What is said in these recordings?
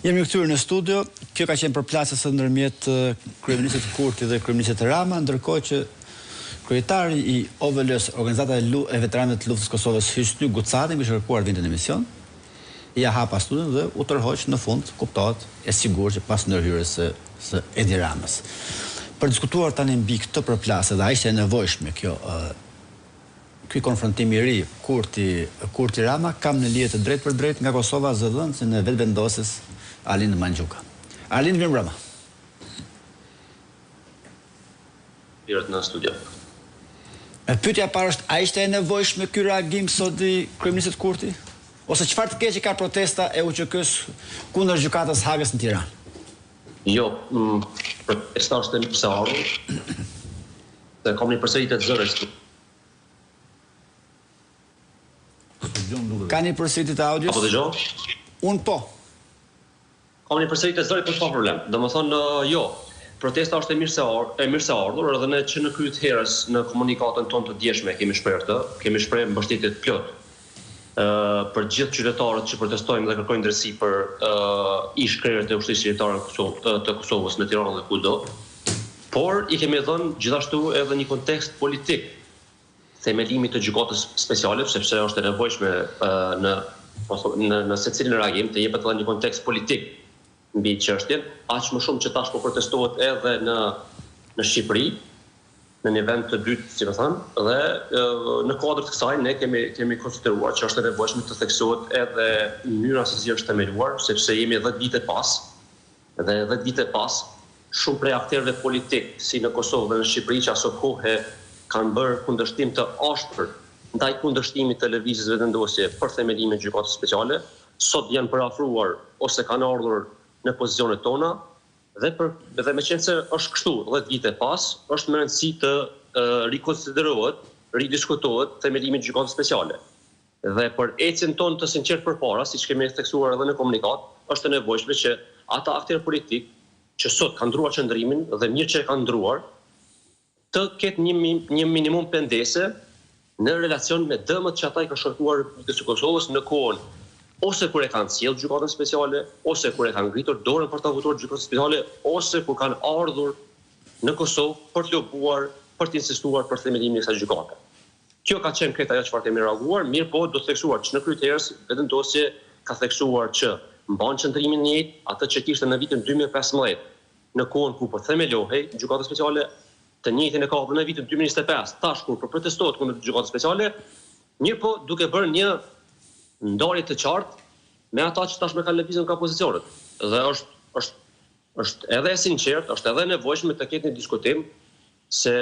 Jemi kthyer në studio. Kjo ka qenë përplasjes ndërmjet kryeministit Kurti dhe kryeministit Rama, ndërkohë që kryetari i OVL-s, Organizata e Veteranëve të Luftës së Kosovës, Hysny Gucati, më kërkuar vinte në emision. Ja hapa studion dhe u tërhoq në fund, kuptohet, e sigurt që pas ndërhyrjes së Edi Ramës. Për diskutuar tani mbi këtë përplasje, dhe a ishte e nevojshme ky konfrontim i ri Kurti Rama, kam në lidhje të drejtë për drejtë nga Kosova zëdhënësin e vetëvendosjes Arlind Manxhuka. Arlind, mirë mbrëma. Mirët në studio. Pyetja e parë është, a ishte e nevojshme ky reagim sot i kryeministit Kurti? Ose çfarë të keqe ka protesta e UÇK-s kundër gjykatës Hagës në Tiranë? Jo, protesta është e mirëseardhur. Se kam një përsëritje të zëres. Ka një përsëritje të audios? Apo dëgjon? Unë po. Kam një përsëritje të zëres, po s'ka problem. Domethënë, jo. Protesta është e mirëseardhur, edhe ne që në krye të herës në komunikatën tonë të djeshme kemi shprehë mbështetje të plot për gjithë qytetarët që protestojnë dhe kërkojnë drejtësi për ish-krerët e ushtrisë shqiptare të Kosovës në Tiranë dhe kudo. Por i kemi dhënë gjithashtu edhe një kontekst politik themelimit të gjykatës speciale, sepse është e nevojshme në secilin reagim të jepet edhe një kontekst politik mbi çështjen, aq më shumë që tash po protestohet edhe në Shqipëri, në një vend të dytë, si më thënë, dhe në kuadër të kësaj ne kemi konsideruar që është e nevojshme të theksohet edhe mënyra se si është themeluar, sepse jemi 10 vite pas, dhe 10 vite pas, shumë prej aktorëve politik, si në Kosovë dhe në Shqipëri, që aso kohë kanë bërë kundërshtim të ashtër ndaj kundërshtimit të lëvizjes vetëvendosje për themelimin e gjykatës speciale, sot janë parafruar ose kanë ardhur në pozicionet tona, dhe me qenë se është kështu 10 vite pas, është më rëndësi të rikonsiderohet, ridiskutohet themelimi i gjykatës speciale. Dhe për ecjen tonë të sinqertë përpara, siç kemi theksuar edhe në komunikat, është e nevojshme që ata aktorë politik që sot kanë ndruar qëndrimin dhe mirë që e kanë ndruar, të ketë një minimum pendese në relacion me dëmët që ata i kanë shkaktuar Republikës së Kosovës në kohën ose kur e kanë sjellë gjykatën speciale, ose kur e kanë ngritur dorën për ta votuar gjykatën speciale, ose kur kanë ardhur në Kosovë për të lobuar, për të insistuar për themelimin e kësaj gjykate. Kjo ka qenë krejt ajo çfarë kemi reaguar, mirë po do të theksuar që në krye të herës vetëvendosje ka theksuar që mban qëndrimin e njëjtë atë që kishte në vitin 2015, në kohën ku po themelohej gjykata speciale, të njëjtën e ka edhe në vitin 2025, tash kur po protestohet kundër gjykatës speciale, mirë po duke bërë një ndarje të qartë me ata që tashmë kanë lëvizur nga pozicionet. Dhe është edhe e sinqert, është edhe e nevojshme të ketë një diskutim se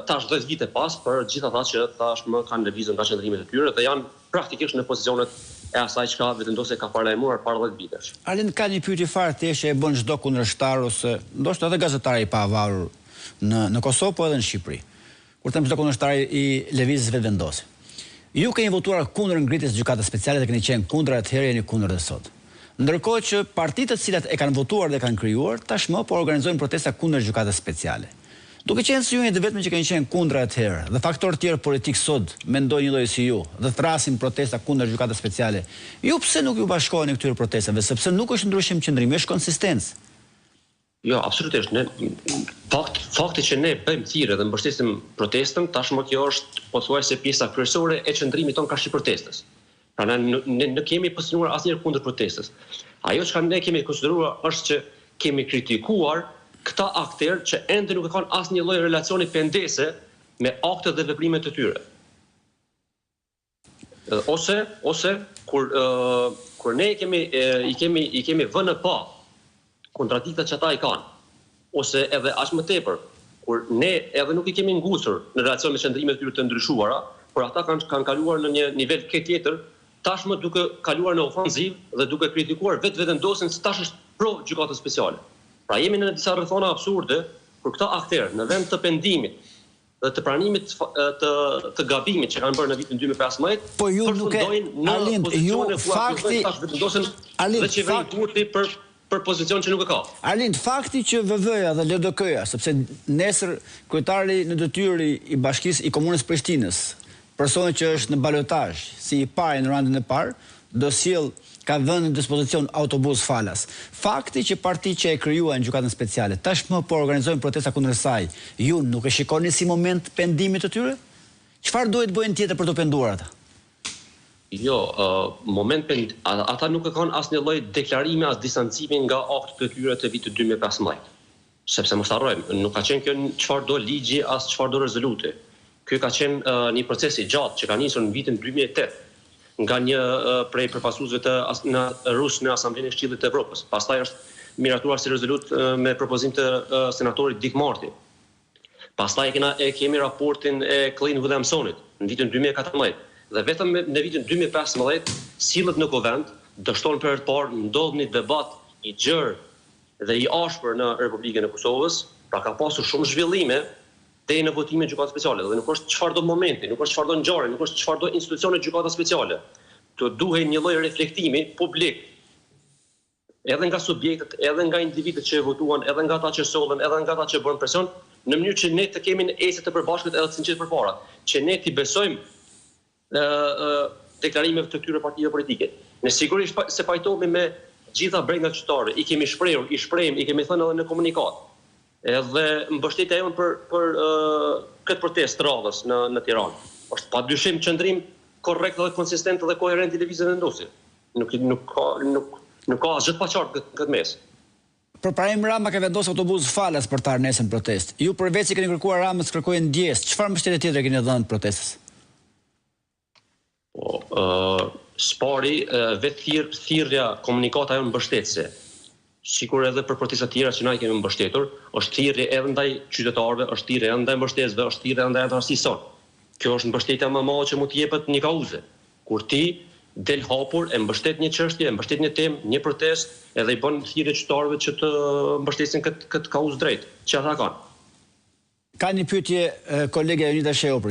tash 10 vite pas për gjithë ata që tashmë kanë lëvizur nga qëndrimet e tyre dhe janë praktikisht në pozicionet e asaj çka vetëvendosja ka paralajmëruar para 10 vitesh. Arlind, ka një pyetje fare thjeshtë e bën çdo kundërshtar ose ndoshta edhe gazetar i pavarur në Kosovë po edhe në Shqipëri. Kur them çdo kundërshtar i lëvizjes vetëvendosje. Ju keni votuar kundër ngritjes gjykatës speciale dhe keni qenë kundër atëherë, jeni kundër dhe sot. Ndërkohë që partitë të cilat e kanë votuar dhe kanë krijuar, tashmë po organizojnë protesta kundër gjykatës speciale. Duke qenë se ju jeni të vetëm që keni qenë kundër atëherë, dhe faktorë tjerë politik sot mendojnë një lloj si ju, dhe thrasin protesta kundër gjykatës speciale, ju pse nuk ju bashkoheni këtyre protestave, sepse nuk është ndryshim qëndrimi, është konsistencë. Jo, absolutisht. Fakti që ne bëjmë thirrje dhe mbështesim protestën, tashmë kjo është pothuajse pjesa kryesore e qëndrimit tonë kundër protestës. Pra ne kemi pozicionuar asnjëherë kundër protestës. Ajo që ne kemi konsideruar është që kemi kritikuar këta aktorë që ende nuk e kanë asnjë lloj relacioni pendese me aktet dhe veprimet e tyre. Ose kur ne i kemi vënë pa kontradiktat që ata i kanë, ose edhe aq më tepër, kur ne edhe nuk i kemi ngusur në relacion me qëndrimet e tyre të ndryshuara, por ata kanë kaluar në një nivel tjetër, tashmë duke kaluar në ofenzivë dhe duke kritikuar vetëvendosjen se tash është pro gjykatës speciale. Pra jemi në disa rrethona absurde kur këta aktorë në vend të pendimit dhe të pranimit të gabimit që kanë bërë në vitin 2015, po ju nuk e Arlind, ju fakti dhe qeveri Kurti për pozicion që nuk e ka. Arlind, fakti që VV-ja dhe LDK-ja, sepse nesër kryetari në detyrë i bashkisë i komunës Prishtinës, personi që është në balotazh si i parë në randin e parë, do sjell ka vënë në dispozicion autobus falas. Fakti që parti që e krijuan gjykatën speciale tashmë po organizojnë protesta kundër saj, ju nuk e shikoni si moment pendimit të tyre? Çfarë duhet bëjnë tjetër për të penduar ata? Jo, ata nuk e kanë asnjë lloj deklarimi as distancimi nga aktet e tyre të vitit 2015. Sepse mos harrojmë, nuk ka qenë kjo çfarëdo ligji as çfarëdo rezoluti. Ky ka qenë një proces i gjatë që ka nisur në vitin 2008 nga një prej përfaqësuesve të rus në Asamblenë e Këshillit të Evropës. Pastaj është miratuar si rezolut me propozim të senatorit Dick Marty. Pastaj kemi raportin e Clint Williamsonit në vitin 2014 dhe vetëm në vitin 2015 sillet në Kuvend, dështon për herë të parë ndodh një debat i gjerë dhe i ashpër në Republikën e Kosovës, pra ka pasur shumë zhvillime deri në votimin e gjykatës speciale, dhe nuk është çfarëdo momenti, nuk është çfarëdo ngjarje, nuk është çfarëdo institucione gjykata speciale. Të duhej një lloj reflektimi publik, edhe nga subjektet, edhe nga individët që votuan, edhe nga ata që sollën, edhe nga ata që bën presion, në mënyrë që ne të kemi në ecje të përbashkët edhe të sinqert përpara, që ne t'i besojmë deklarimeve të këtyre partive politike. Ne sigurisht se pajtohemi me gjitha brenda qytetare, i kemi shprehur, i shprehim, i kemi thënë edhe në komunikat. Edhe mbështetja jonë për këtë protestë radhës në Tiranë është padyshim qëndrim korrekt dhe konsistent dhe koherent i lëvizjes vendosi. Nuk ka asgjë të paqartë këtë mes. Përparim Rama ka vendosur autobus falas për të ardhur nesër në protestë. Ju përveç se keni kërkuar Ramës kërkojnë ndjes, çfarë mbështetje tjetër keni dhënë protestës? Spari vetë thirrja komunikata jonë mbështetëse, sikur edhe për protesta të tjera që na i kemi mbështetur, është thirrje edhe ndaj qytetarëve, është thirrje edhe ndaj mbështetësve, është thirrje edhe ndaj anëtarësisë sonë. Kjo është mbështetja më e madhe që mund të jepet një kauze. Kur ti del hapur e mbështet një çështje, e mbështet një temë, një protestë, edhe i bën thirrje qytetarëve që të mbështesin këtë kauzë drejt, që ata kanë. Ka një pyetje kolegja Jonida Shehu për ju.